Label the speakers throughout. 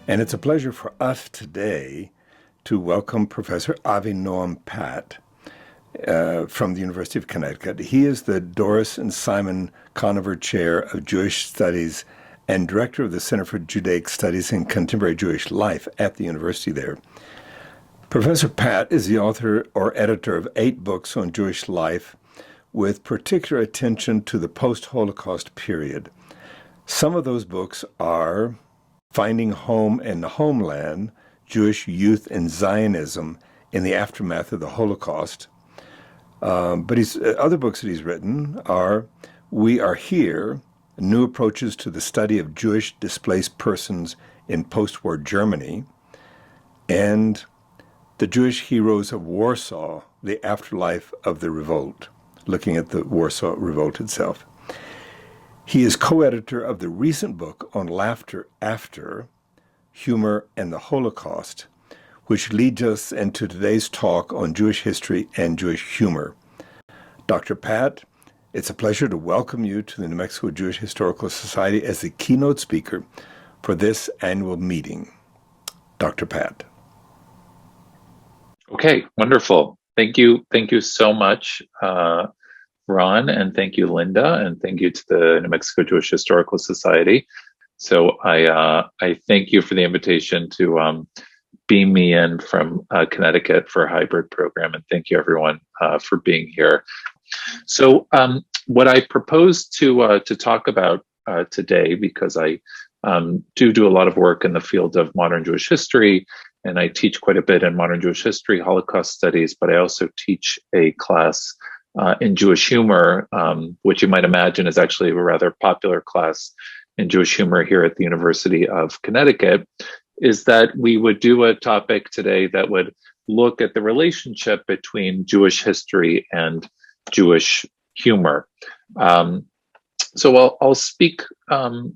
Speaker 1: And it's a pleasure for us today to welcome Professor Avinoam Patt from the University of Connecticut. He is the Doris and Simon Conover Chair of Jewish Studies and Director of the Center for Judaic Studies and Contemporary Jewish Life at the university there. Professor Patt is the author or editor of 8 books on Jewish life with particular attention to the post-Holocaust period. Some of those books are Finding Home in the Homeland, Jewish Youth and Zionism in the Aftermath of the Holocaust. But other books that he's written are We Are Here, New Approaches to the Study of Jewish Displaced Persons in Post-War Germany, and The Jewish Heroes of Warsaw, The Afterlife of the Revolt, looking at the Warsaw Revolt itself. He is co-editor of the recent book on Laughter After, Humor and the Holocaust, which leads us into today's talk on Jewish history and Jewish humor. Dr. Patt, it's a pleasure to welcome you to the New Mexico Jewish Historical Society as the keynote speaker for this annual meeting. Dr. Patt.
Speaker 2: Okay, wonderful. Thank you. Thank you so much, Ron, and thank you, Linda, and thank you to the New Mexico Jewish Historical Society. So I thank you for the invitation to beam me in from Connecticut for a hybrid program, and thank you everyone for being here. So what I propose to talk about today, because I do a lot of work in the field of modern Jewish history, and I teach quite a bit in modern Jewish history, Holocaust studies, but I also teach a class in Jewish humor, which you might imagine is actually a rather popular class in Jewish humor here at the University of Connecticut, is that we would do a topic today that would look at the relationship between Jewish history and Jewish humor. So I'll speak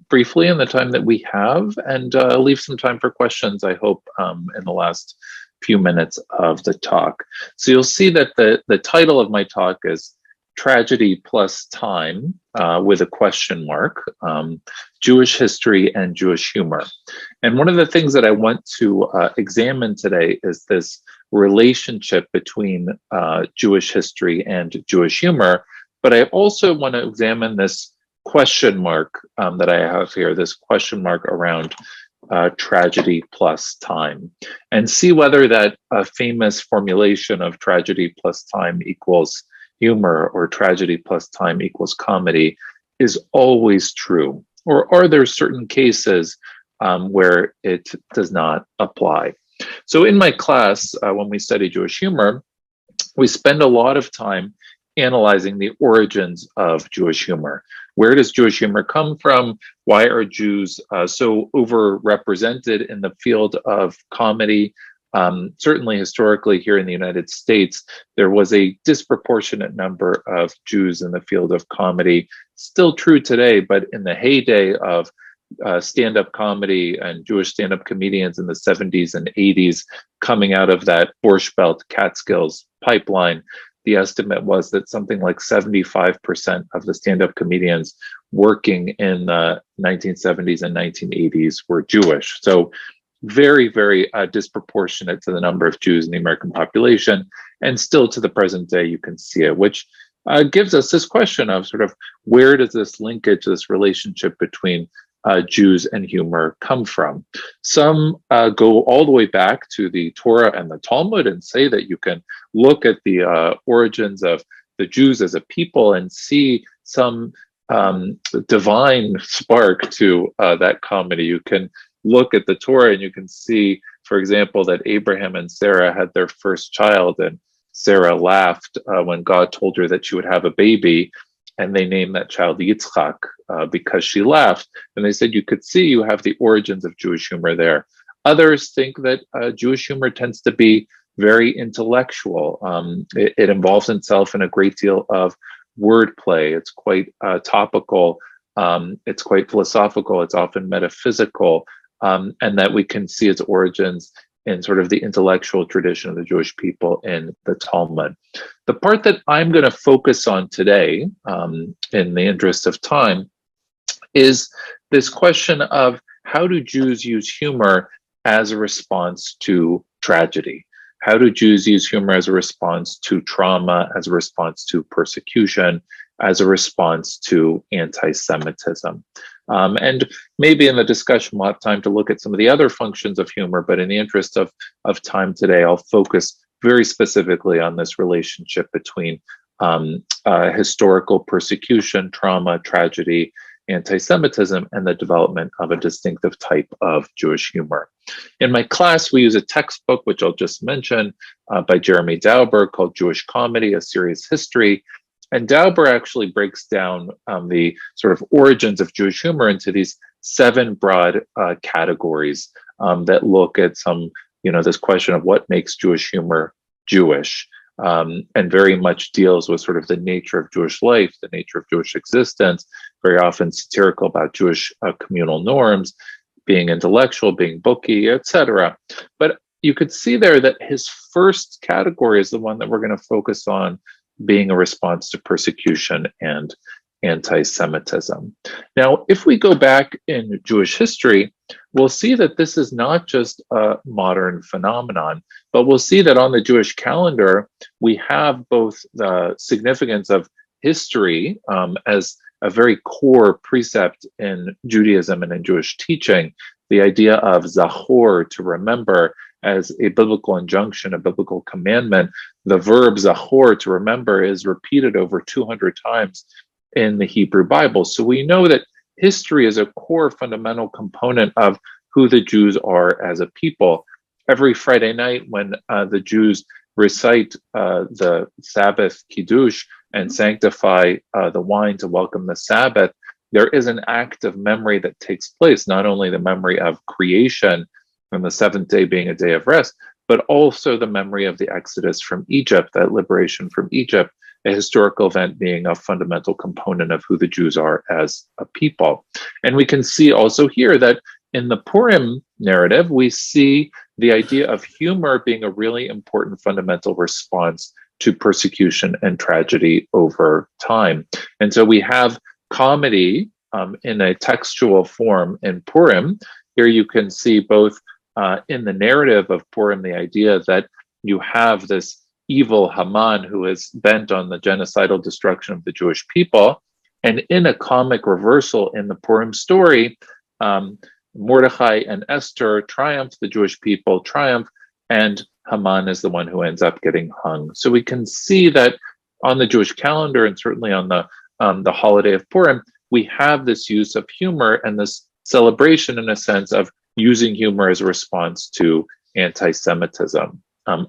Speaker 2: briefly in the time that we have, and leave some time for questions, I hope, in the last few minutes of the talk. So you'll see that the title of my talk is Tragedy Plus Time, with a question mark, Jewish History and Jewish Humor. And one of the things that I want to examine today is this relationship between Jewish history and Jewish humor, but I also want to examine this question mark that I have here, this question mark around tragedy plus time, and see whether that famous formulation of tragedy plus time equals humor or tragedy plus time equals comedy is always true, or are there certain cases where it does not apply. So in my class, when we study Jewish humor, we spend a lot of time analyzing the origins of Jewish humor. Where does Jewish humor come from? Why are Jews so overrepresented in the field of comedy? Certainly historically here in the United States, there was a disproportionate number of Jews in the field of comedy. Still true today, but in the heyday of stand-up comedy and Jewish stand-up comedians in the 70s and 80s, coming out of that Borscht Belt Catskills pipeline, the estimate was that something like 75% of the stand-up comedians working in the 1970s and 1980s were Jewish. So very, very disproportionate to the number of Jews in the American population. And still to the present day, you can see it, which gives us this question of sort of where does this linkage, this relationship between Jews and humor come from? Some go all the way back to the Torah and the Talmud and say that you can look at the origins of the Jews as a people and see some divine spark to that comedy. You can look at the Torah and you can see, for example, that Abraham and Sarah had their first child, and Sarah laughed when God told her that she would have a baby, and they named that child Yitzchak because she laughed. And they said you could see you have the origins of Jewish humor there. Others think that Jewish humor tends to be very intellectual. It involves itself in a great deal of wordplay. It's quite topical. It's quite philosophical. It's often metaphysical, and that we can see its origins in sort of the intellectual tradition of the Jewish people in the Talmud. The part that I'm going to focus on today, in the interest of time, is this question of how do Jews use humor as a response to tragedy? How do Jews use humor as a response to trauma, as a response to persecution, as a response to anti-Semitism? And maybe in the discussion, we'll have time to look at some of the other functions of humor, but in the interest of time today, I'll focus very specifically on this relationship between historical persecution, trauma, tragedy, anti-Semitism, and the development of a distinctive type of Jewish humor. In my class, we use a textbook, which I'll just mention, by Jeremy Dauber called Jewish Comedy, A Serious History. And Dauber actually breaks down the sort of origins of Jewish humor into these 7 broad categories that look at this question of what makes Jewish humor Jewish, and very much deals with sort of the nature of Jewish life, the nature of Jewish existence, very often satirical about Jewish communal norms, being intellectual, being booky, etc. But you could see there that his first category is the one that we're going to focus on, being a response to persecution and anti-Semitism. Now, if we go back in Jewish history, we'll see that this is not just a modern phenomenon, but we'll see that on the Jewish calendar, we have both the significance of history as a very core precept in Judaism and in Jewish teaching, the idea of zachor, to remember, as a biblical injunction, a biblical commandment. The verb zachor, to remember, is repeated over 200 times in the Hebrew Bible. So we know that history is a core fundamental component of who the Jews are as a people. Every Friday night when the Jews recite the Sabbath Kiddush and sanctify the wine to welcome the Sabbath, there is an act of memory that takes place, not only the memory of creation and the 7th day being a day of rest, but also the memory of the Exodus from Egypt, that liberation from Egypt, a historical event being a fundamental component of who the Jews are as a people. And we can see also here that in the Purim narrative, we see the idea of humor being a really important fundamental response to persecution and tragedy over time. And so we have comedy in a textual form in Purim. Here you can see both in the narrative of Purim, the idea that you have this evil Haman who is bent on the genocidal destruction of the Jewish people. And in a comic reversal in the Purim story, Mordechai and Esther triumph, the Jewish people triumph, and Haman is the one who ends up getting hung. So we can see that on the Jewish calendar, and certainly on the holiday of Purim, we have this use of humor and this celebration, in a sense, of using humor as a response to anti-Semitism.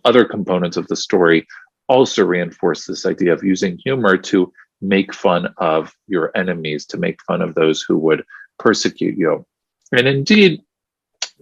Speaker 2: Other components of the story also reinforce this idea of using humor to make fun of your enemies, to make fun of those who would persecute you. And indeed,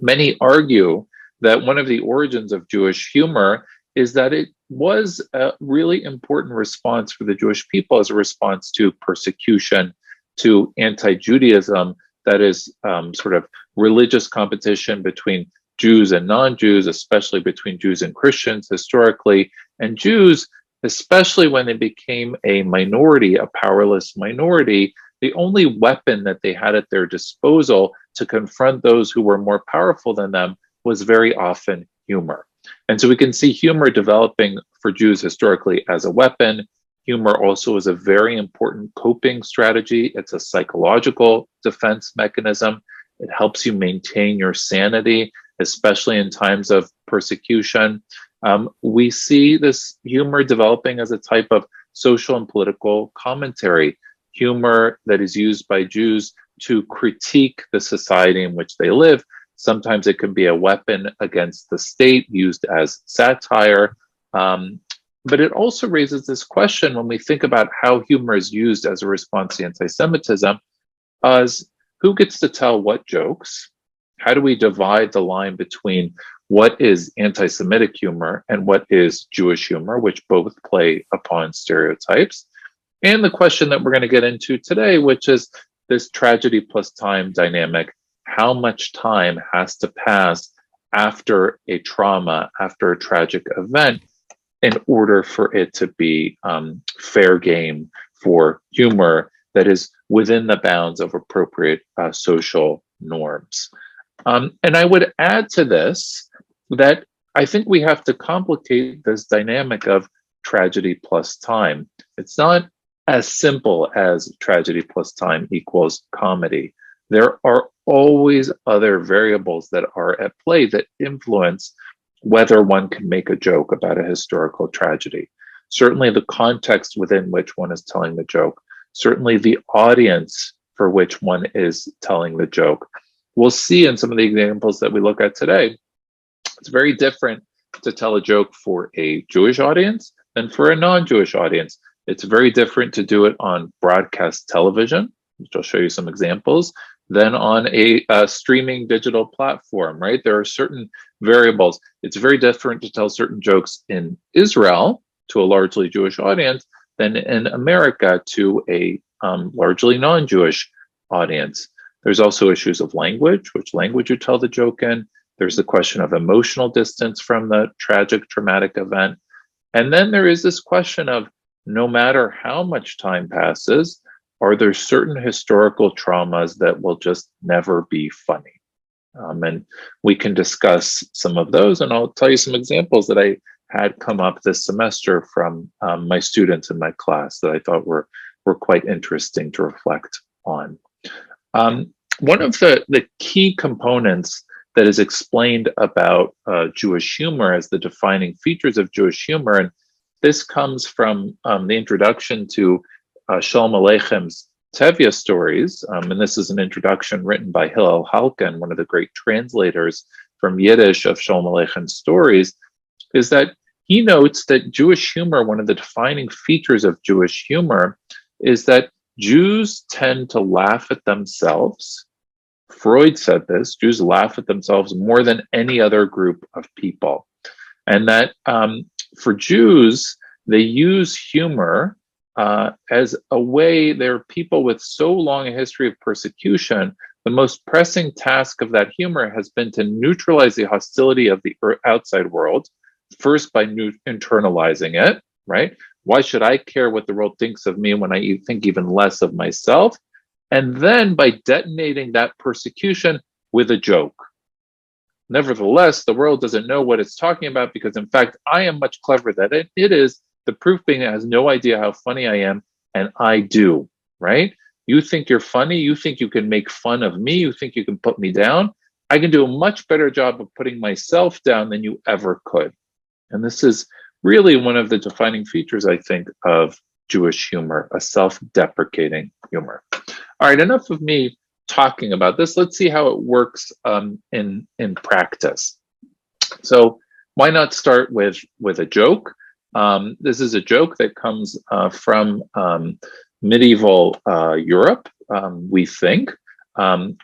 Speaker 2: many argue that one of the origins of Jewish humor is that it was a really important response for the Jewish people as a response to persecution, to anti-Judaism, that is sort of religious competition between Jews and non-Jews, especially between Jews and Christians historically, and Jews, especially when they became a minority, a powerless minority. The only weapon that they had at their disposal to confront those who were more powerful than them was very often humor. And so we can see humor developing for Jews historically as a weapon. Humor also is a very important coping strategy. It's a psychological defense mechanism. It helps you maintain your sanity, especially in times of persecution. We see this humor developing as a type of social and political commentary, humor that is used by Jews to critique the society in which they live. Sometimes it can be a weapon against the state, used as satire. But it also raises this question when we think about how humor is used as a response to anti-Semitism, as who gets to tell what jokes? How do we divide the line between what is anti-Semitic humor and what is Jewish humor, which both play upon stereotypes? And the question that we're going to get into today, which is this tragedy plus time dynamic. How much time has to pass after a trauma, after a tragic event, in order for it to be fair game for humor that is within the bounds of appropriate social norms? And I would add to this that I think we have to complicate this dynamic of tragedy plus time. It's not as simple as tragedy plus time equals comedy. There are always other variables that are at play that influence whether one can make a joke about a historical tragedy. Certainly, the context within which one is telling the joke, certainly, the audience for which one is telling the joke. We'll see in some of the examples that we look at today, it's very different to tell a joke for a Jewish audience than for a non-Jewish audience. It's very different to do it on broadcast television, which I'll show you some examples, than on a streaming digital platform, right? There are certain variables. It's very different to tell certain jokes in Israel to a largely Jewish audience than in America to a largely non-Jewish audience. There's also issues of language, which language you tell the joke in. There's the question of emotional distance from the tragic, traumatic event. And then there is this question of no matter how much time passes, are there certain historical traumas that will just never be funny? And we can discuss some of those, and I'll tell you some examples that I had come up this semester from my students in my class that I thought were quite interesting to reflect on. One of the key components that is explained about Jewish humor as the defining features of Jewish humor, and this comes from the introduction to Shalom Aleicham's Tevye stories, and this is an introduction written by Hillel Halkin, one of the great translators from Yiddish of Shalom Aleicham's stories, is that he notes that Jewish humor, one of the defining features of Jewish humor, is that Jews tend to laugh at themselves. Freud said this, Jews laugh at themselves more than any other group of people. And that for Jews, they use humor as a way, they're people with so long a history of persecution. The most pressing task of that humor has been to neutralize the hostility of the outside world, first by internalizing it, right? Why should I care what the world thinks of me when I think even less of myself? And then by detonating that persecution with a joke. Nevertheless, the world doesn't know what it's talking about because, in fact, I am much cleverer than it is. The proof being it has no idea how funny I am, and I do, right? You think you're funny. You think you can make fun of me. You think you can put me down. I can do a much better job of putting myself down than you ever could. And this is really one of the defining features, I think, of Jewish humor, a self-deprecating humor. All right, enough of me talking about this. Let's see how it works in practice. So why not start with a joke? This is a joke that comes from medieval Europe, we think,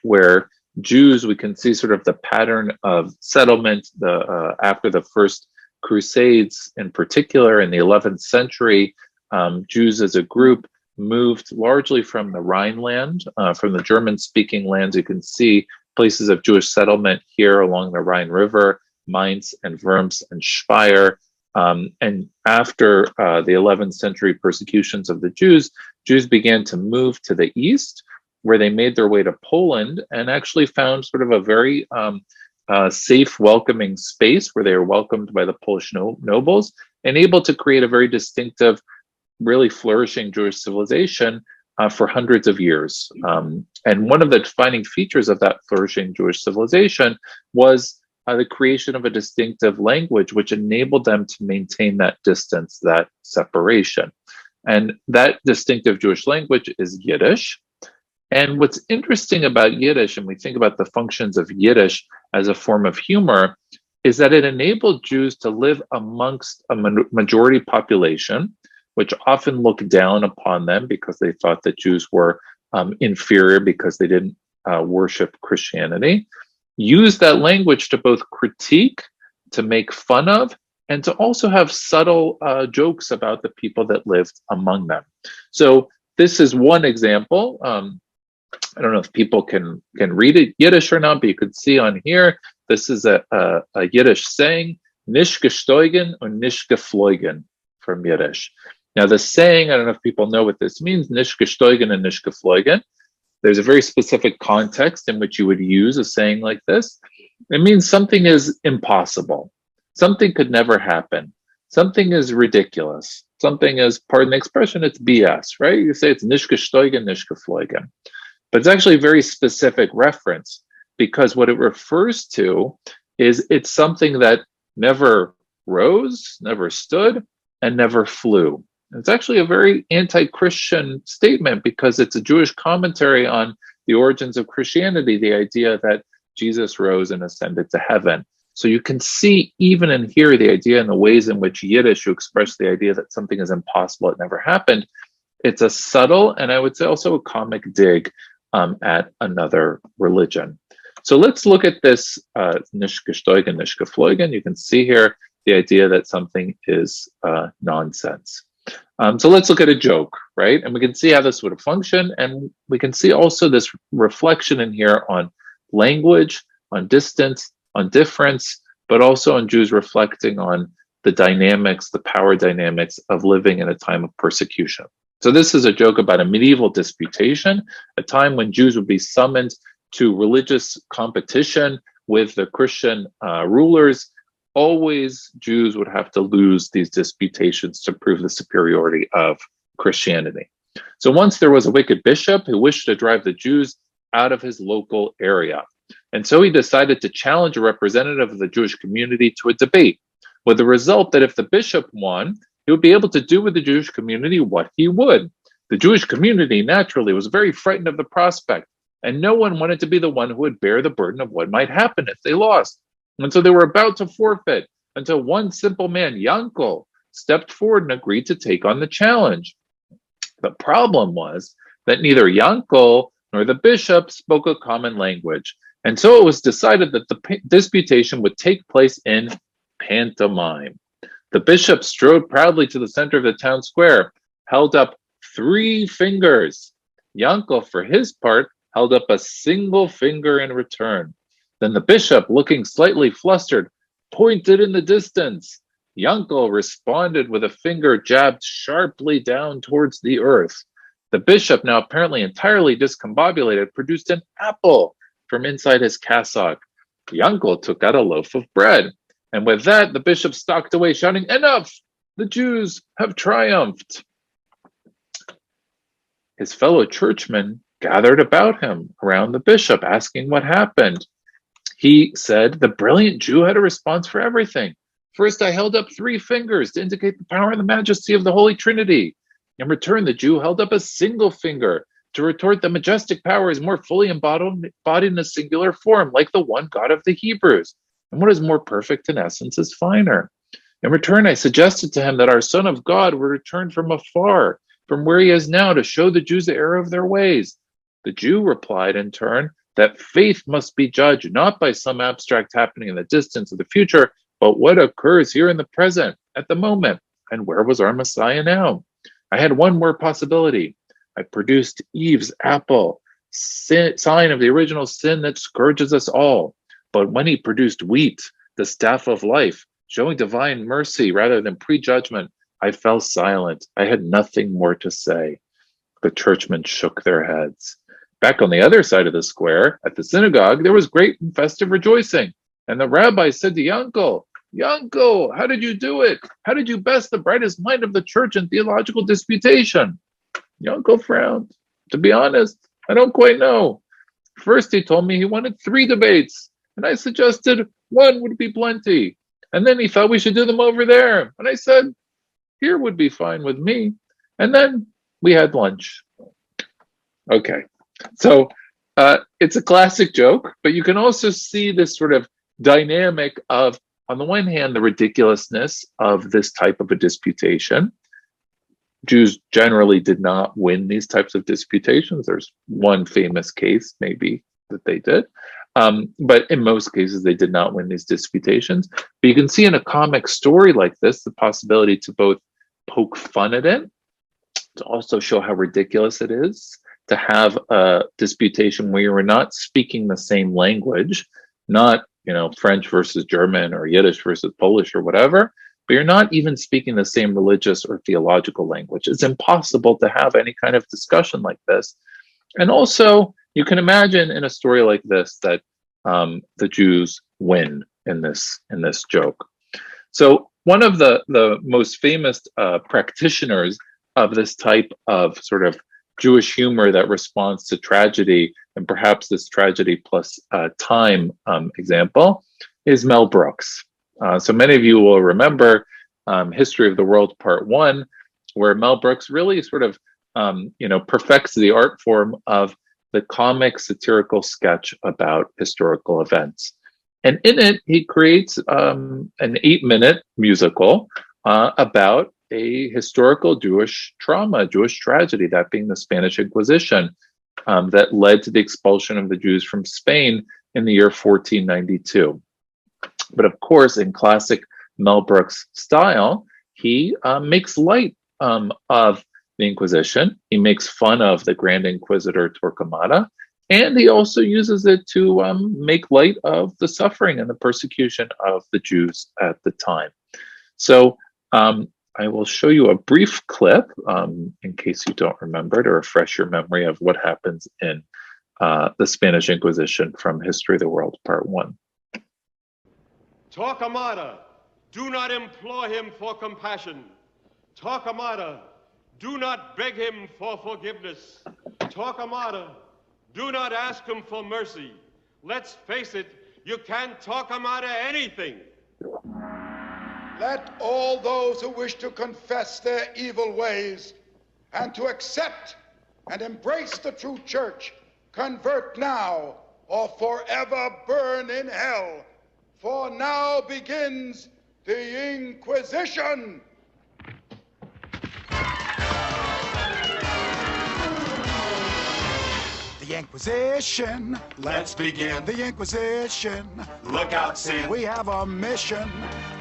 Speaker 2: where Jews, we can see sort of the pattern of settlement after the first Crusades in particular in the 11th century. Jews as a group moved largely from the Rhineland, from the German-speaking lands. You can see places of Jewish settlement here along the Rhine River, Mainz and Worms and Speyer. And after the 11th century persecutions of the Jews began to move to the east, where they made their way to Poland and actually found sort of a very safe, welcoming space where they were welcomed by the Polish nobles and able to create a very distinctive, really flourishing Jewish civilization for hundreds of years. And one of the defining features of that flourishing Jewish civilization was the creation of a distinctive language, which enabled them to maintain that distance, that separation. And that distinctive Jewish language is Yiddish. And what's interesting about Yiddish, and we think about the functions of Yiddish as a form of humor, is that it enabled Jews to live amongst a majority population, which often looked down upon them because they thought that Jews were inferior because they didn't worship Christianity. Use that language to both critique, to make fun of, and to also have subtle jokes about the people that lived among them. So this is one example. I don't know if people can read it Yiddish or not, but you could see on here, this is a Yiddish saying, "Nicht gestoigen und nicht geflogen," from Yiddish. Now the saying, I don't know if people know what this means, "Nicht gestoigen and nicht geflogen." there's a very specific context in which you would use a saying like this. It means something is impossible. Something could never happen. Something is ridiculous. Something is, pardon the expression, it's BS, right? You say it's nicht gesteugen, nicht geflogen. But it's actually a very specific reference, because what it refers to is it's something that never rose, never stood, and never flew. It's actually a very anti-Christian statement, because it's a Jewish commentary on the origins of Christianity, the idea that Jesus rose and ascended to heaven. So you can see even in here the idea and the ways in which Yiddish you express the idea that something is impossible, it never happened. It's a subtle, and I would say also a comic dig at another religion. So let's look at this nicht gesteugen, nicht geflogen. You can see here the idea that something is nonsense. So let's look at a joke, right? And we can see how this would function. And we can see also this reflection in here on language, on distance, on difference, but also on Jews reflecting on the dynamics, the power dynamics of living in a time of persecution. So this is a joke about a medieval disputation, a time when Jews would be summoned to religious competition with the Christian rulers. Always Jews would have to lose these disputations to prove the superiority of Christianity. So once there was a wicked bishop who wished to drive the Jews out of his local area. And so he decided to challenge a representative of the Jewish community to a debate, with the result that if the bishop won, he would be able to do with the Jewish community what he would. The Jewish community naturally was very frightened of the prospect, and no one wanted to be the one who would bear the burden of what might happen if they lost. And so they were about to forfeit until one simple man, Yankel, stepped forward and agreed to take on the challenge. The problem was that neither Yankel nor the bishop spoke a common language. And so it was decided that the disputation would take place in pantomime. The bishop strode proudly to the center of the town square, held up 3 fingers. Yankel, for his part, held up a single finger in return. Then the bishop, looking slightly flustered, pointed in the distance. Yankel responded with a finger jabbed sharply down towards the earth. The bishop, now apparently entirely discombobulated, produced an apple from inside his cassock. Yankel took out a loaf of bread. And with that, the bishop stalked away, shouting, "Enough! The Jews have triumphed." His fellow churchmen gathered about him around the bishop, asking what happened. He said, "The brilliant Jew had a response for everything. First, I held up 3 fingers to indicate the power and the majesty of the Holy Trinity. In return, the Jew held up a single finger to retort the majestic power is more fully embodied in a singular form, like the one God of the Hebrews. And what is more perfect in essence is finer. In return, I suggested to him that our Son of God would return from afar, from where he is now, to show the Jews the error of their ways. The Jew replied in turn that faith must be judged not by some abstract happening in the distance of the future, but what occurs here in the present, at the moment. And where was our Messiah now? I had one more possibility. I produced Eve's apple, sign of the original sin that scourges us all. But when he produced wheat, the staff of life, showing divine mercy rather than prejudgment, I fell silent. I had nothing more to say." The churchmen shook their heads. Back on the other side of the square, at the synagogue, there was great and festive rejoicing. And the rabbi said to Yankel, "Yankel, how did you do it? How did you best the brightest mind of the church in theological disputation?" Yankel frowned. "To be honest, I don't quite know. First, he told me he wanted 3 debates, and I suggested 1 would be plenty. And then he thought we should do them over there. And I said, here would be fine with me. And then we had lunch." Okay, so it's a classic joke, but you can also see this sort of dynamic of, on the one hand, the ridiculousness of this type of a disputation. Jews generally did not win these types of disputations. There's one famous case, maybe, that they did. But in most cases, they did not win these disputations. But you can see in a comic story like this, the possibility to both poke fun at it, to also show how ridiculous it is to have a disputation where you are not speaking the same language, not, French versus German or Yiddish versus Polish or whatever, but you're not even speaking the same religious or theological language. It's impossible to have any kind of discussion like this And also, you can imagine in a story like this that the Jews win in this joke. So one of the most famous practitioners of this type of sort of Jewish humor that responds to tragedy, and perhaps this tragedy plus time example, is Mel Brooks. So many of you will remember History of the World Part 1, where Mel Brooks really sort of perfects the art form of the comic satirical sketch about historical events. And in it, he creates an 8-minute musical about a historical Jewish trauma, Jewish tragedy, that being the Spanish Inquisition, that led to the expulsion of the Jews from Spain in the year 1492. But of course, in classic Mel Brooks style, he makes light of the Inquisition. He makes fun of the Grand Inquisitor Torquemada, and he also uses it to make light of the suffering and the persecution of the Jews at the time. So I will show you a brief clip in case you don't remember, to refresh your memory of what happens in the Spanish Inquisition from History of the World, Part 1.
Speaker 3: Torquemada, do not implore him for compassion. Torquemada, do not beg him for forgiveness. Torquemada, do not ask him for mercy. Let's face it, you can't Torquemada anything.
Speaker 4: Let all those who wish to confess their evil ways and to accept and embrace the true church convert now or forever burn in hell. For now begins the Inquisition. The Inquisition.
Speaker 5: Let's begin.
Speaker 4: The Inquisition.
Speaker 5: Look out, sin.
Speaker 4: We have a mission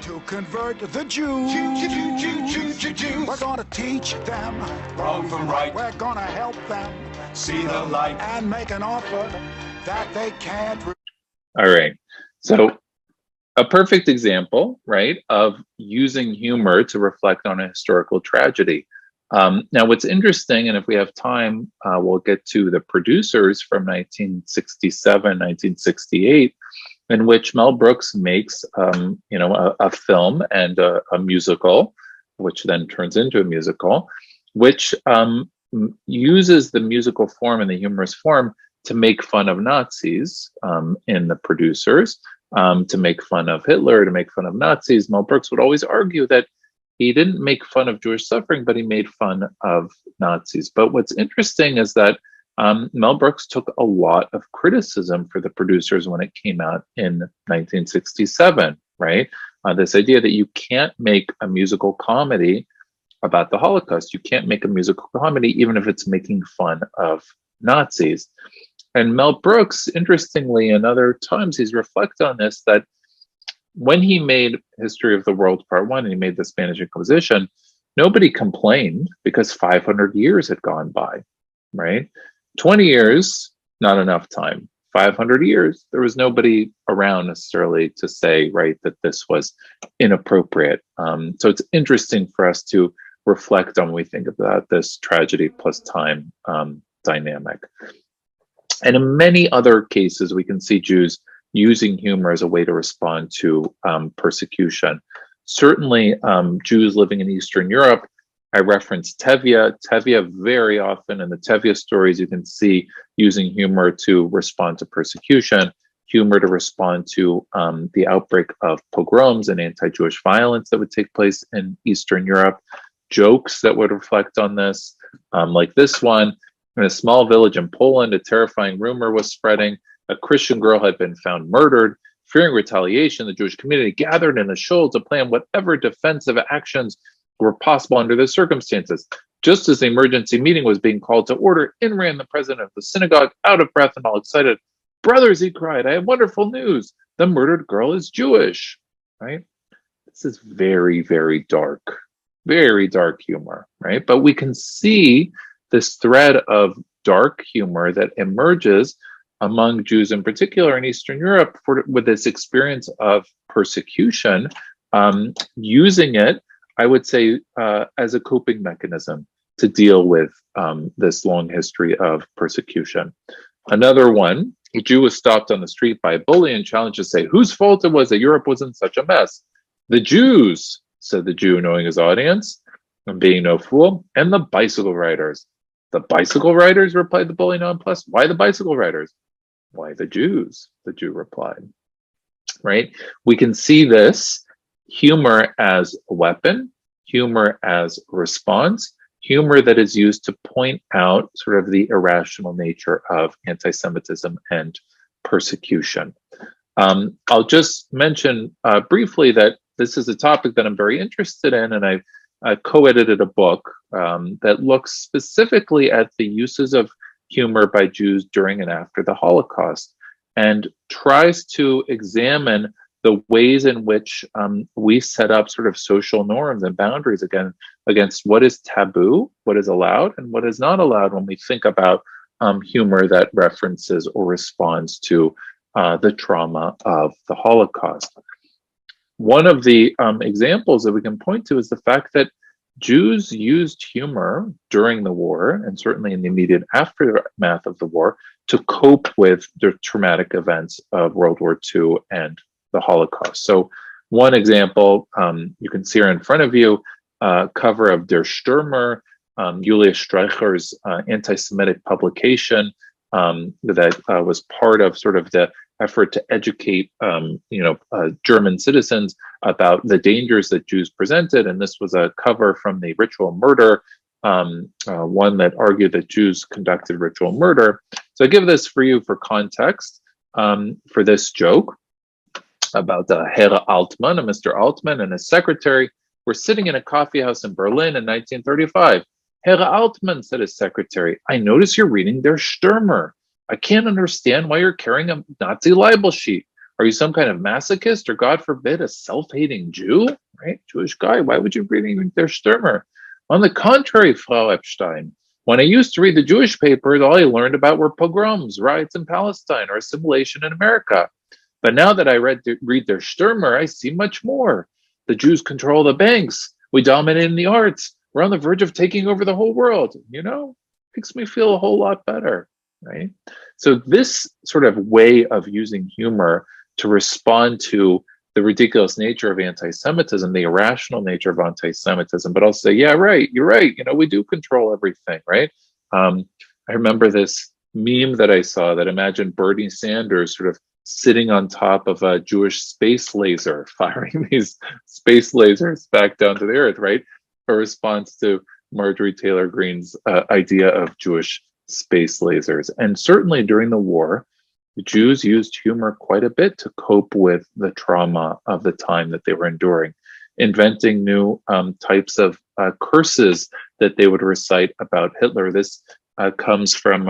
Speaker 4: to convert the Jews.
Speaker 5: Jews.
Speaker 4: We're gonna teach them
Speaker 5: Wrong from right.
Speaker 4: We're gonna help them
Speaker 5: See the light.
Speaker 4: and make an offer that they can't.
Speaker 2: All right. So a perfect example, right, of using humor to reflect on a historical tragedy. Now, what's interesting, and if we have time, we'll get to the producers from 1967, 1968, in which Mel Brooks makes, a film and a musical, which then turns into a musical, which uses the musical form and the humorous form to make fun of Nazis in the producers, to make fun of Hitler, to make fun of Nazis. Mel Brooks would always argue that he didn't make fun of Jewish suffering, but he made fun of Nazis. But what's interesting is that Mel Brooks took a lot of criticism for the producers when it came out in 1967, right? This idea that you can't make a musical comedy about the Holocaust. You can't make a musical comedy even if it's making fun of Nazis. And Mel Brooks, interestingly, in other times, he's reflected on this, that when he made History of the World Part 1 and he made the Spanish Inquisition, nobody complained because 500 years had gone by, right? 20 years, not enough time. 500 years, there was nobody around necessarily to say, right, that this was inappropriate. So it's interesting for us to reflect on when we think about this tragedy plus time dynamic. And in many other cases, we can see Jews using humor as a way to respond to persecution. Certainly, Jews living in Eastern Europe, I referenced Tevye. Tevye very often in the Tevye stories, you can see using humor to respond to persecution, humor to respond to the outbreak of pogroms and anti-Jewish violence that would take place in Eastern Europe, jokes that would reflect on this, like this one. In a small village in Poland, a terrifying rumor was spreading. A Christian girl had been found murdered. Fearing retaliation, the Jewish community gathered in a shul to plan whatever defensive actions were possible under the circumstances. Just as the emergency meeting was being called to order, in ran the president of the synagogue, out of breath and all excited. "Brothers," he cried, "I have wonderful news. The murdered girl is Jewish." Right? This is very, very dark humor, right? But we can see this thread of dark humor that emerges among Jews in particular in Eastern Europe with this experience of persecution, using it, I would say, as a coping mechanism to deal with this long history of persecution. Another one, a Jew was stopped on the street by a bully and challenged to say whose fault it was that Europe was in such a mess. The Jews, said the Jew, knowing his audience and being no fool, and the bicycle riders. The bicycle riders, replied the bully nonplussed. Why the bicycle riders? Why the Jews? The Jew replied. Right? We can see this humor as a weapon, humor as a response, humor that is used to point out sort of the irrational nature of anti-Semitism and persecution. I'll just mention briefly that this is a topic that I'm very interested in, and I co-edited a book that looks specifically at the uses of humor by Jews during and after the Holocaust, and tries to examine the ways in which we set up sort of social norms and boundaries against what is taboo, what is allowed, and what is not allowed when we think about humor that references or responds to the trauma of the Holocaust. One of the examples that we can point to is the fact that Jews used humor during the war, and certainly in the immediate aftermath of the war, to cope with the traumatic events of World War II and the Holocaust. So one example, you can see here in front of you, cover of Der Stürmer, Julius Streicher's anti-Semitic publication that was part of sort of the effort to educate German citizens about the dangers that Jews presented. And this was a cover from the Ritual Murder, one that argued that Jews conducted ritual murder. So I give this for you for context for this joke about Herr Altmann, and Mr. Altmann and his secretary were sitting in a coffee house in Berlin in 1935. Herr Altmann, said his secretary, I notice you're reading Der Stürmer. I can't understand why you're carrying a Nazi libel sheet. Are you some kind of masochist or, God forbid, a self-hating Jew? Right? Jewish guy, why would you be reading Der Stürmer? On the contrary, Frau Epstein, when I used to read the Jewish papers, all I learned about were pogroms, riots in Palestine, or assimilation in America. But now that I read Der Stürmer, I see much more. The Jews control the banks. We dominate in the arts. We're on the verge of taking over the whole world. Makes me feel a whole lot better, right? So this sort of way of using humor to respond to the ridiculous nature of anti-Semitism, the irrational nature of anti-Semitism, but also say, yeah, right, you're right. We do control everything, right? I remember this meme that I saw that imagined Bernie Sanders sort of sitting on top of a Jewish space laser, firing these space lasers back down to the earth, right? A response to Marjorie Taylor Greene's idea of Jewish space lasers. And certainly during the war, the Jews used humor quite a bit to cope with the trauma of the time that they were enduring, inventing new types of curses that they would recite about Hitler. This comes from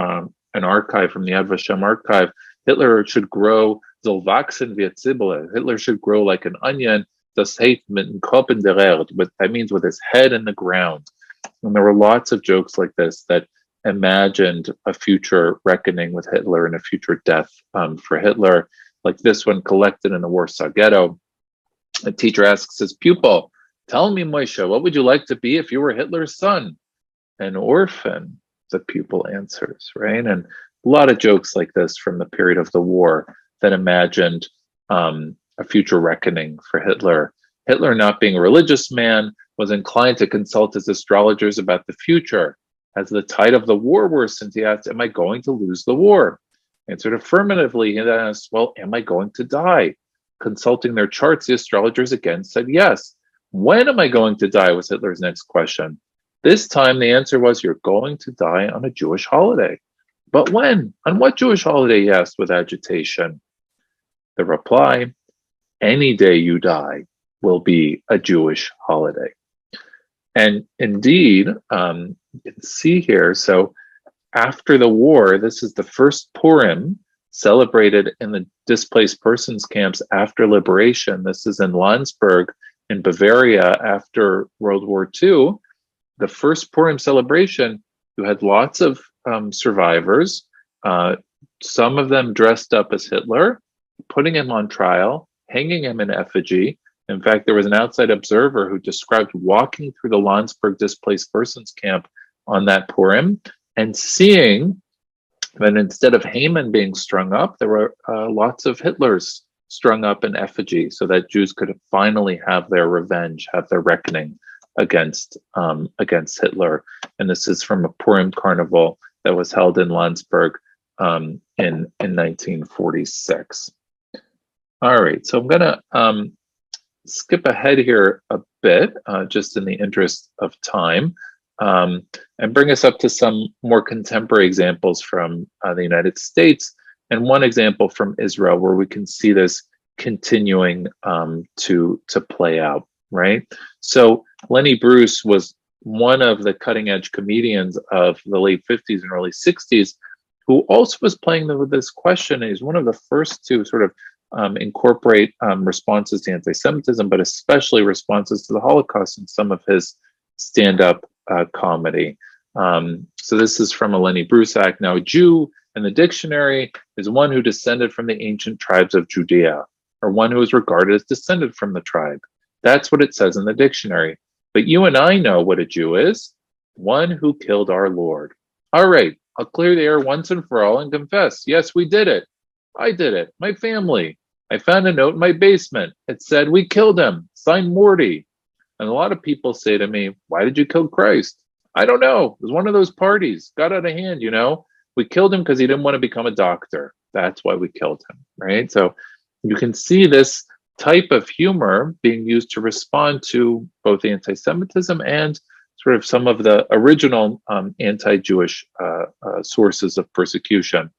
Speaker 2: an archive, from the Yad Vashem archive. Hitler should grow, soll wachsen wie Zwiebel. Hitler should grow like an onion, das heißt mit dem Kopf in der Erde. That means with his head in the ground. And there were lots of jokes like this that imagined a future reckoning with Hitler and a future death for Hitler, like this one collected in the Warsaw Ghetto. A teacher asks his pupil, tell me, Moshe, what would you like to be if you were Hitler's son? An orphan, the pupil answers, right? And a lot of jokes like this from the period of the war that imagined a future reckoning for Hitler. Hitler, not being a religious man, was inclined to consult his astrologers about the future. As the tide of the war worsened, he asked, am I going to lose the war? Answered affirmatively. He then asked, well, am I going to die? Consulting their charts, the astrologers again said yes. When am I going to die was Hitler's next question. This time the answer was, you're going to die on a Jewish holiday. But when? On what Jewish holiday? He asked with agitation. The reply, any day you die will be a Jewish holiday. And indeed, you can see here, so after the war, this is the first Purim celebrated in the displaced persons camps after liberation. This is in Landsberg in Bavaria after World War II. The first Purim celebration, you had lots of survivors, some of them dressed up as Hitler, putting him on trial, hanging him in effigy. In fact, there was an outside observer who described walking through the Landsberg displaced persons camp on that Purim and seeing that instead of Haman being strung up, there were lots of Hitlers strung up in effigy, so that Jews could finally have their revenge, have their reckoning against Hitler. And this is from a Purim carnival that was held in Landsberg in 1946. All right, so I'm gonna skip ahead here a bit, just in the interest of time, and bring us up to some more contemporary examples from the United States, and one example from Israel where we can see this continuing to play out, right? So Lenny Bruce was one of the cutting edge comedians of the late 50s and early 60s, who also was playing with this question. And he's one of the first to sort of incorporate responses to anti-Semitism, but especially responses to the Holocaust in some of his stand-up comedy. So this is from a Lenny Bruce act. Now, a Jew in the dictionary is one who descended from the ancient tribes of Judea, or one who is regarded as descended from the tribe. That's what it says in the dictionary. But you and I know what a Jew is: one who killed our Lord. All right, I'll clear the air once and for all and confess, yes, we did it. I did it. My family. I found a note in my basement. It said, "We killed him. Signed Morty." And a lot of people say to me, "Why did you kill Christ?" I don't know. It was one of those parties. Got out of hand, you know. We killed him because he didn't want to become a doctor. That's why we killed him, right? So you can see this type of humor being used to respond to both anti-Semitism and sort of some of the original anti-Jewish sources of persecution.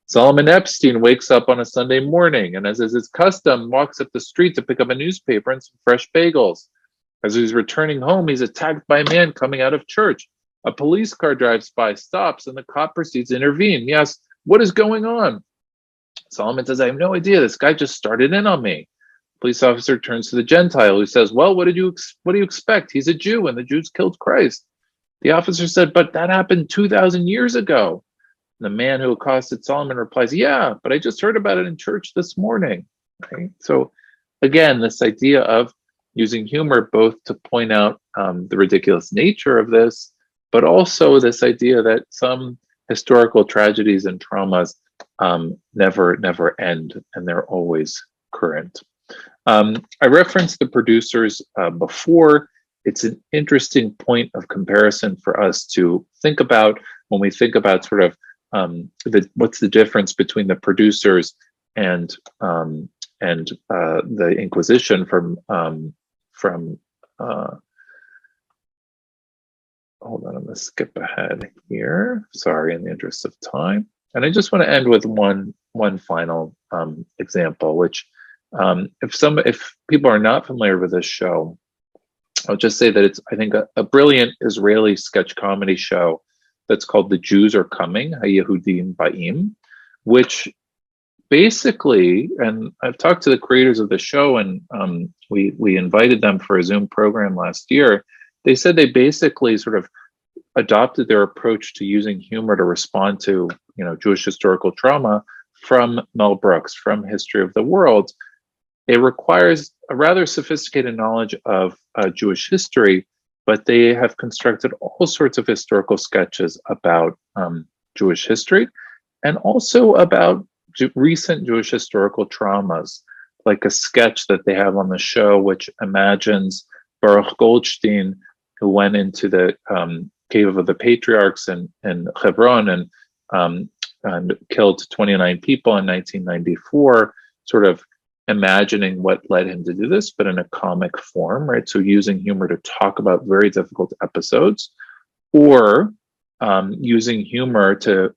Speaker 2: Solomon Epstein wakes up on a Sunday morning and, as is his custom, walks up the street to pick up a newspaper and some fresh bagels. As he's returning home, he's attacked by a man coming out of church. A police car drives by, stops, and the cop proceeds to intervene. He asks, "What is going on?" Solomon says, "I have no idea. This guy just started in on me." Police officer turns to the Gentile, who says, "Well, what do you expect? He's a Jew, and the Jews killed Christ." The officer said, "But that happened 2,000 years ago." And the man who accosted Solomon replies, "Yeah, but I just heard about it in church this morning." Right? So again, this idea of using humor both to point out the ridiculous nature of this, but also this idea that some historical tragedies and traumas never end, and they're always current. I referenced the producers before. It's an interesting point of comparison for us to think about when we think about sort of what's the difference between the producers and the Inquisition from hold on, I'm going to skip ahead here. Sorry, in the interest of time. And I just want to end with one final example, which if people are not familiar with this show, I'll just say that it's, I think, a brilliant Israeli sketch comedy show that's called The Jews Are Coming, HaYehudim Ba'im, which basically, and I've talked to the creators of the show, and we invited them for a Zoom program last year. They said they basically sort of adopted their approach to using humor to respond to, Jewish historical trauma from Mel Brooks, from History of the World. It requires a rather sophisticated knowledge of Jewish history, but they have constructed all sorts of historical sketches about Jewish history and also about recent Jewish historical traumas, like a sketch that they have on the show, which imagines Baruch Goldstein, who went into the cave of the patriarchs in Hebron and killed 29 people in 1994, sort of imagining what led him to do this, but in a comic form, right? So using humor to talk about very difficult episodes, or using humor to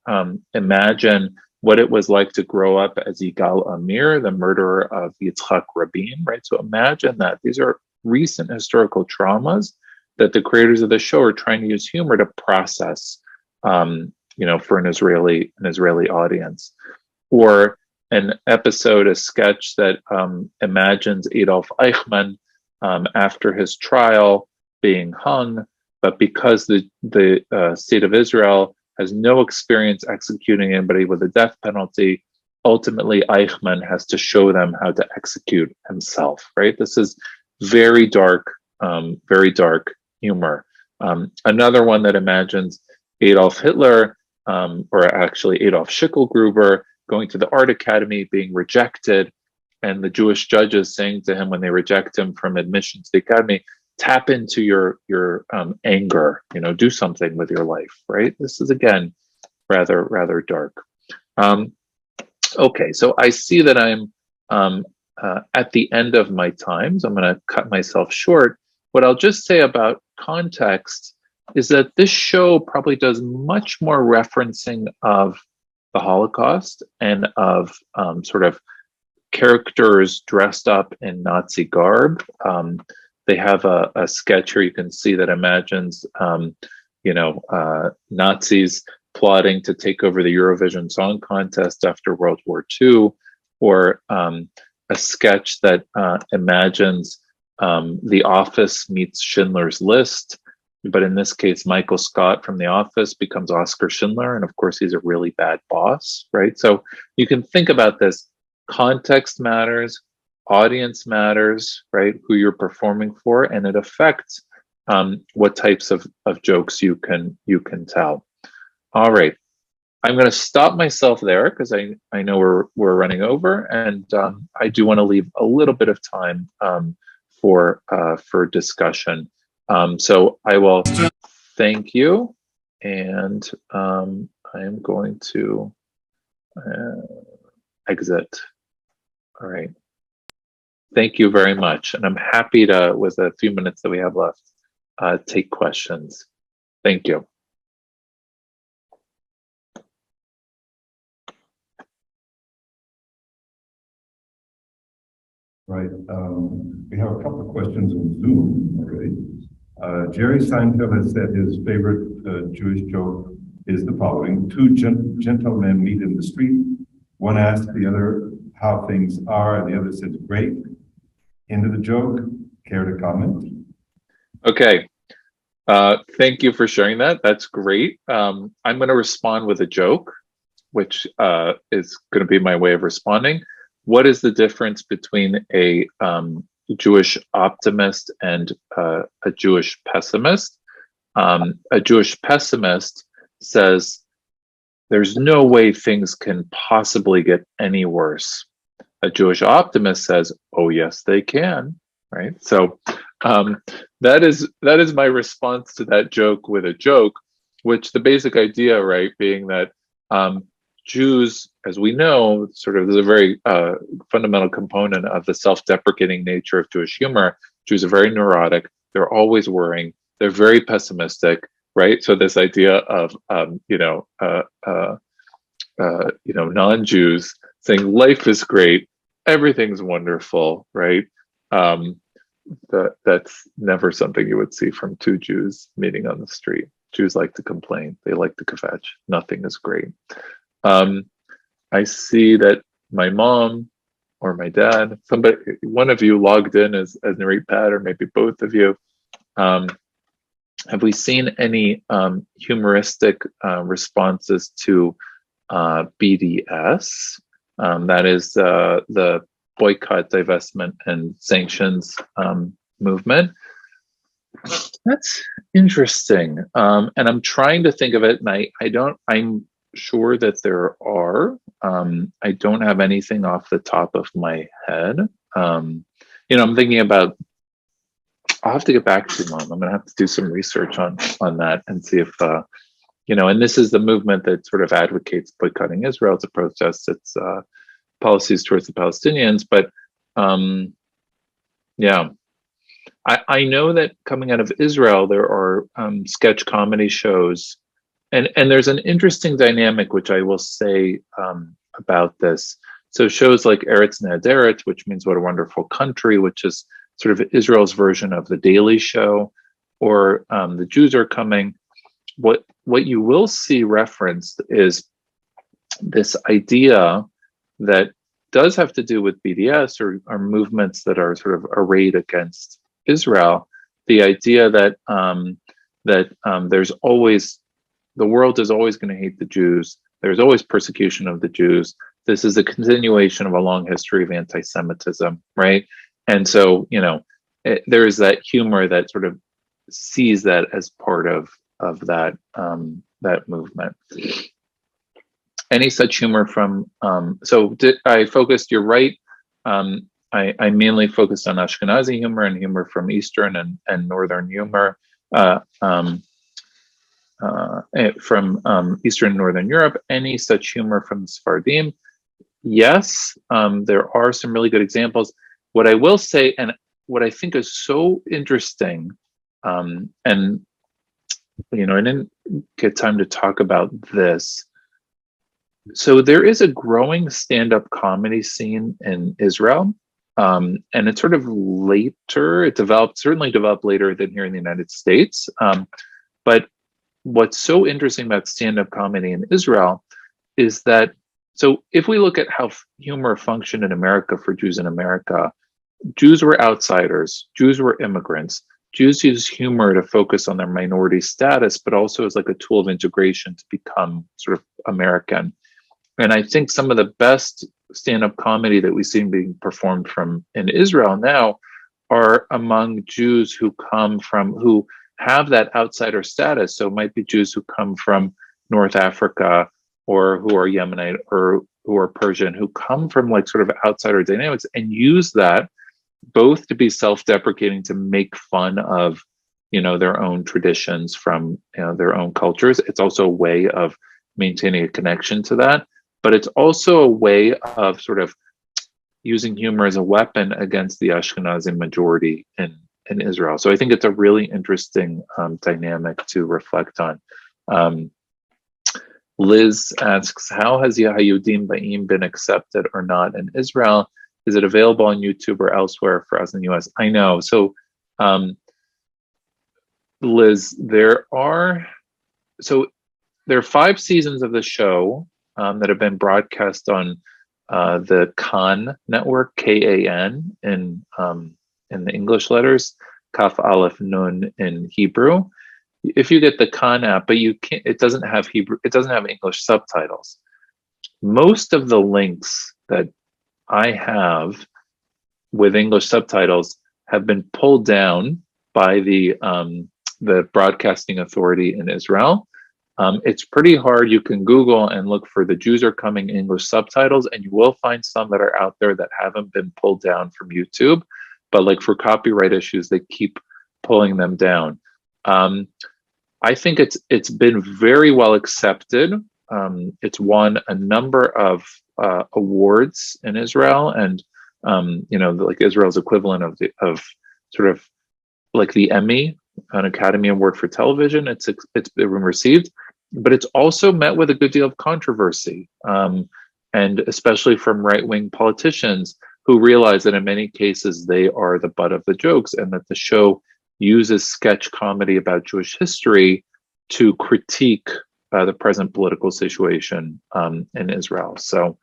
Speaker 2: imagine what it was like to grow up as Yigal Amir, the murderer of Yitzhak Rabin, right? So imagine that these are recent historical traumas that the creators of the show are trying to use humor to process, for an Israeli audience. Or an episode, a sketch that imagines Adolf Eichmann after his trial being hung, but because the state of Israel has no experience executing anybody with a death penalty, ultimately Eichmann has to show them how to execute himself, right? This is very dark humor. Another one that imagines Adolf Hitler, or actually Adolf Schicklgruber, going to the art academy, being rejected, and the Jewish judges saying to him when they reject him from admission to the academy, tap into your anger, do something with your life, right? This is, again, rather dark. Okay, so I see that I'm at the end of my time, so I'm going to cut myself short. What I'll just say about context is that this show probably does much more referencing of the Holocaust and of sort of characters dressed up in Nazi garb. They have a sketch here you can see that imagines, Nazis plotting to take over the Eurovision Song Contest after World War II, or a sketch that imagines The Office meets Schindler's List, but in this case, Michael Scott from The Office becomes Oscar Schindler, and of course, he's a really bad boss, right? So you can think about this. Context matters, audience matters, right? Who you're performing for, and it affects what types of jokes you can tell. All right, I'm going to stop myself there because I know we're running over, and I do want to leave a little bit of time for discussion. So I will thank you, and I am going to exit. All right. Thank you very much. And I'm happy to, with the few minutes that we have left, take questions. Thank you.
Speaker 1: Right. We have a couple of questions on Zoom already. Jerry Seinfeld has said his favorite Jewish joke is the following. Two gentlemen meet in the street. One asks the other how things are, and the other says, great. End of the joke. Care to comment?
Speaker 2: Okay. Thank you for sharing that. That's great. I'm going to respond with a joke, which is going to be my way of responding. What is the difference between a Jewish optimist and a Jewish pessimist? A Jewish pessimist says, there's no way things can possibly get any worse. A Jewish optimist says, oh, yes, they can, right? So that is my response to that joke with a joke, which the basic idea, right, being that Jews, as we know, sort of, there's a very fundamental component of the self-deprecating nature of Jewish humor. Jews are very neurotic. They're always worrying. They're very pessimistic, right? So this idea of non-Jews saying life is great, everything's wonderful, right? That's never something you would see from two Jews meeting on the street. Jews like to complain. They like to kvetch. Nothing is great. I see that my mom or my dad, one of you logged in as Nareit Pat, or maybe both of you. Have we seen any humoristic responses to BDS? That is the boycott, divestment, and sanctions movement. That's interesting. And I'm trying to think of it, and I'm sure that there are. I don't have anything off the top of my head. I'm thinking about, I'll have to get back to you, Mom. I'm going to have to do some research on that and see if, and this is the movement that sort of advocates boycotting Israel to protest its policies towards the Palestinians. But yeah, I know that coming out of Israel, there are sketch comedy shows. And there's an interesting dynamic, which I will say about this. So shows like Eretz Nehederet, which means what a wonderful country, which is sort of Israel's version of The Daily Show, or The Jews Are Coming. What you will see referenced is this idea that does have to do with BDS or movements that are sort of arrayed against Israel. The idea that there's always, the world is always going to hate the Jews. There's always persecution of the Jews. This is a continuation of a long history of anti-Semitism, right? And so, there is that humor that sort of sees that as part of that that movement. Any such humor from I focused, you're right. I mainly focused on Ashkenazi humor and humor from Eastern and Northern humor from Eastern and Northern Europe. Any such humor from the Sephardim? Yes, there are some really good examples. What I will say, and what I think is so interesting, and I didn't get time to talk about this. So there is a growing stand-up comedy scene in Israel, and it's sort of later. It certainly developed later than here in the United States. But what's so interesting about stand-up comedy in Israel is that, so if we look at how humor functioned in America for Jews in America, Jews were outsiders, Jews were immigrants. Jews use humor to focus on their minority status, but also as like a tool of integration to become sort of American. And I think some of the best stand-up comedy that we see being performed in Israel now are among Jews who have that outsider status. So it might be Jews who come from North Africa, or who are Yemenite, or who are Persian, who come from like sort of outsider dynamics and use that both to be self-deprecating, to make fun of, their own traditions from, their own cultures. It's also a way of maintaining a connection to that, but it's also a way of sort of using humor as a weapon against the Ashkenazi majority in Israel. So I think it's a really interesting dynamic to reflect on. Liz asks, how has Yehudim Ba'im been accepted or not in Israel? Is it available on YouTube or elsewhere for us in the US? I know. So, Liz, there are 5 seasons of the show that have been broadcast on the Kan network, Kan in the English letters, Kaf Aleph Nun in Hebrew. If you get the Kan app, but it doesn't have Hebrew, it doesn't have English subtitles. Most of the links that I have with English subtitles have been pulled down by the broadcasting authority in Israel. It's pretty hard. You can Google and look for "The Jews Are Coming" English subtitles, and you will find some that are out there that haven't been pulled down from YouTube. But like for copyright issues, they keep pulling them down. I think it's been very well accepted. It's won a number of awards in Israel, and like Israel's equivalent of sort of like the Emmy, an Academy Award for television. It's been received, but it's also met with a good deal of controversy, and especially from right-wing politicians who realize that in many cases they are the butt of the jokes, and that the show uses sketch comedy about Jewish history to critique the present political situation in Israel. So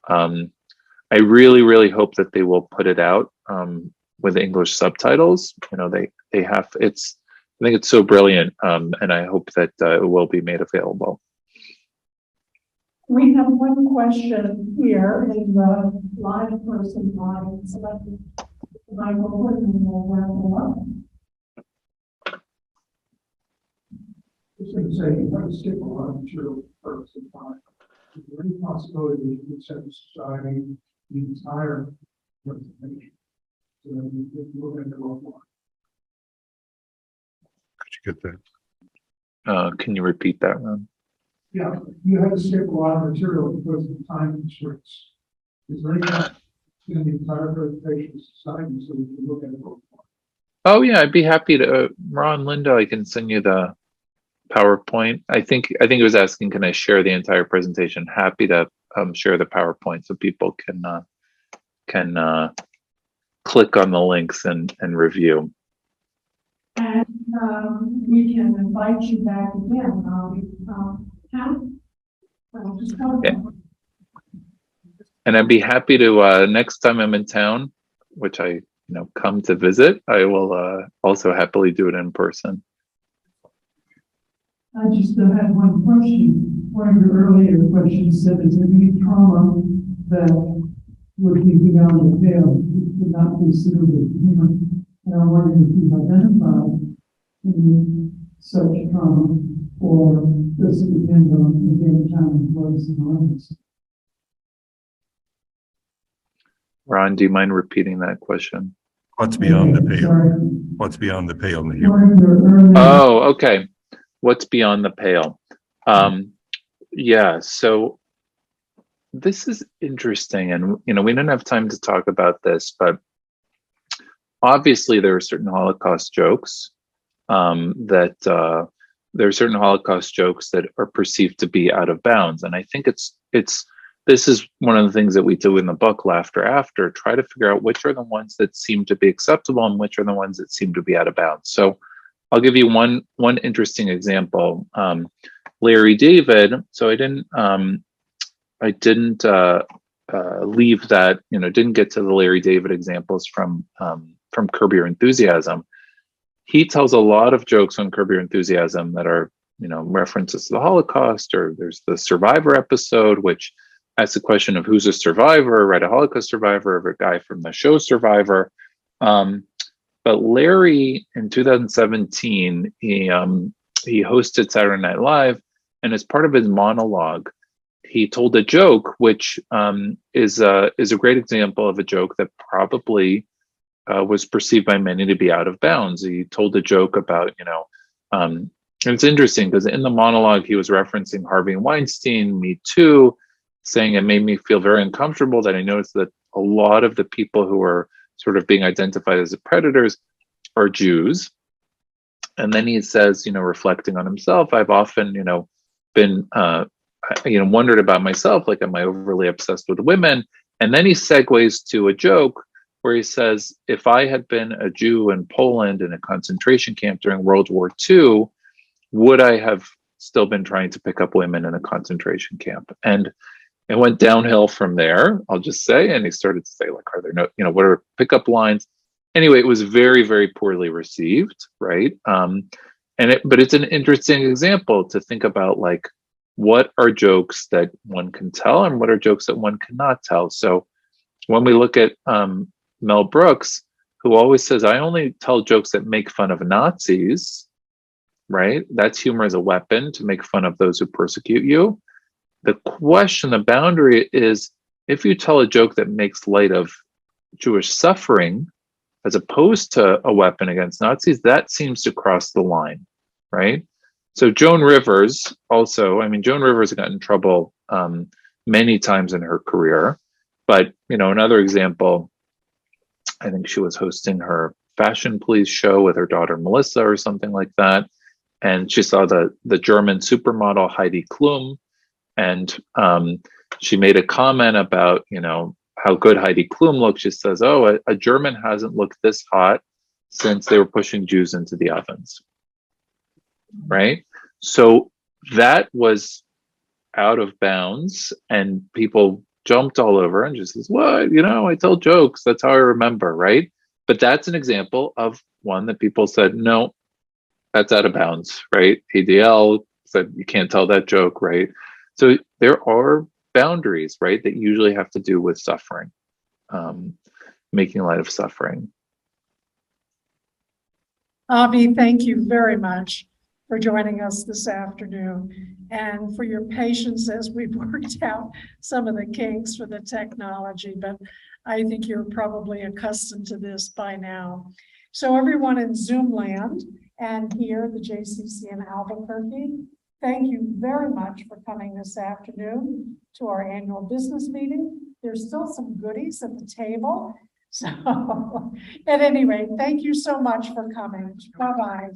Speaker 2: I really, really hope that they will put it out with English subtitles. They have. I think it's so brilliant, and I hope that it will be made available.
Speaker 6: We have one question here in the live person line. So I will put in the wrap up.
Speaker 7: Just going to say, you have to skip a lot of material for some time. Is there any possibility that you could set aside the entire presentation so that we could look at it offline?
Speaker 1: Could you get that?
Speaker 2: Can you repeat that, Ron?
Speaker 7: Yeah, you have to skip a lot of material because of the time constraints. Is there any possibility the entire presentation aside so we can look at it offline?
Speaker 2: Oh yeah, I'd be happy to. Ron, Linda, I can send you the PowerPoint. I think it was asking, can I share the entire presentation? Happy to share the PowerPoint so people can click on the links and review.
Speaker 6: And we can invite you back again.
Speaker 2: Yeah. And I'd be happy to next time I'm in town, which I come to visit, I will also happily do it in person.
Speaker 6: I just had one question. One of your earlier questions said, is there any trauma that would be beyond the pale, would not be considered as human? And I'm wondering if you've identified in such trauma, or does it depend on, again, time and place and audience?
Speaker 2: Ron, do you mind repeating that question?
Speaker 1: What's beyond the pale?
Speaker 6: Sorry.
Speaker 1: What's beyond the pale in the humor?
Speaker 6: During your early
Speaker 2: Oh, okay. What's beyond the pale? Yeah, so this is interesting, and we didn't have time to talk about this, but obviously there are certain Holocaust jokes that are perceived to be out of bounds, and I think this is one of the things that we do in the book, Laughter After, try to figure out which are the ones that seem to be acceptable and which are the ones that seem to be out of bounds. So I'll give you one interesting example. Larry David. So I didn't leave that, didn't get to the Larry David examples from Curb Your Enthusiasm. He tells a lot of jokes on Curb Your Enthusiasm that are, references to the Holocaust, or there's the Survivor episode, which asks the question of who's a survivor, right? A Holocaust survivor, or a guy from the show Survivor. But Larry, in 2017, he hosted Saturday Night Live, and as part of his monologue, he told a joke, which is a great example of a joke that probably was perceived by many to be out of bounds. He told a joke about, and it's interesting because in the monologue, he was referencing Harvey Weinstein, Me Too, saying it made me feel very uncomfortable that I noticed that a lot of the people who are sort of being identified as the predators are Jews. And then he says, reflecting on himself, I've often, been, wondered about myself, like, am I overly obsessed with women? And then he segues to a joke where he says, if I had been a Jew in Poland in a concentration camp during World War II, would I have still been trying to pick up women in a concentration camp? And it went downhill from there, I'll just say. And he started to say, like, are there no, what are pickup lines? Anyway, it was very, very poorly received, right? But it's an interesting example to think about, like, what are jokes that one can tell and what are jokes that one cannot tell. So when we look at Mel Brooks, who always says, I only tell jokes that make fun of Nazis, right? That's humor as a weapon to make fun of those who persecute you. The question, the boundary is, if you tell a joke that makes light of Jewish suffering, as opposed to a weapon against Nazis, that seems to cross the line, right? So Joan Rivers also, Joan Rivers got in trouble many times in her career, but, another example, I think she was hosting her Fashion Police show with her daughter Melissa or something like that, and she saw the German supermodel Heidi Klum, and she made a comment about, how good Heidi Klum looked. She says, oh, a German hasn't looked this hot since they were pushing Jews into the ovens, right? So that was out of bounds, and people jumped all over and just says, what, I tell jokes, that's how I remember, right? But that's an example of one that people said, no, that's out of bounds, right? ADL said, you can't tell that joke, right? So there are boundaries, right, that usually have to do with suffering, making light of suffering.
Speaker 6: Avi, thank you very much for joining us this afternoon and for your patience as we've worked out some of the kinks for the technology, but I think you're probably accustomed to this by now. So everyone in Zoom land and here at the JCC in Albuquerque, thank you very much for coming this afternoon to our annual business meeting. There's still some goodies at the table. So at any rate, thank you so much for coming. Bye-bye.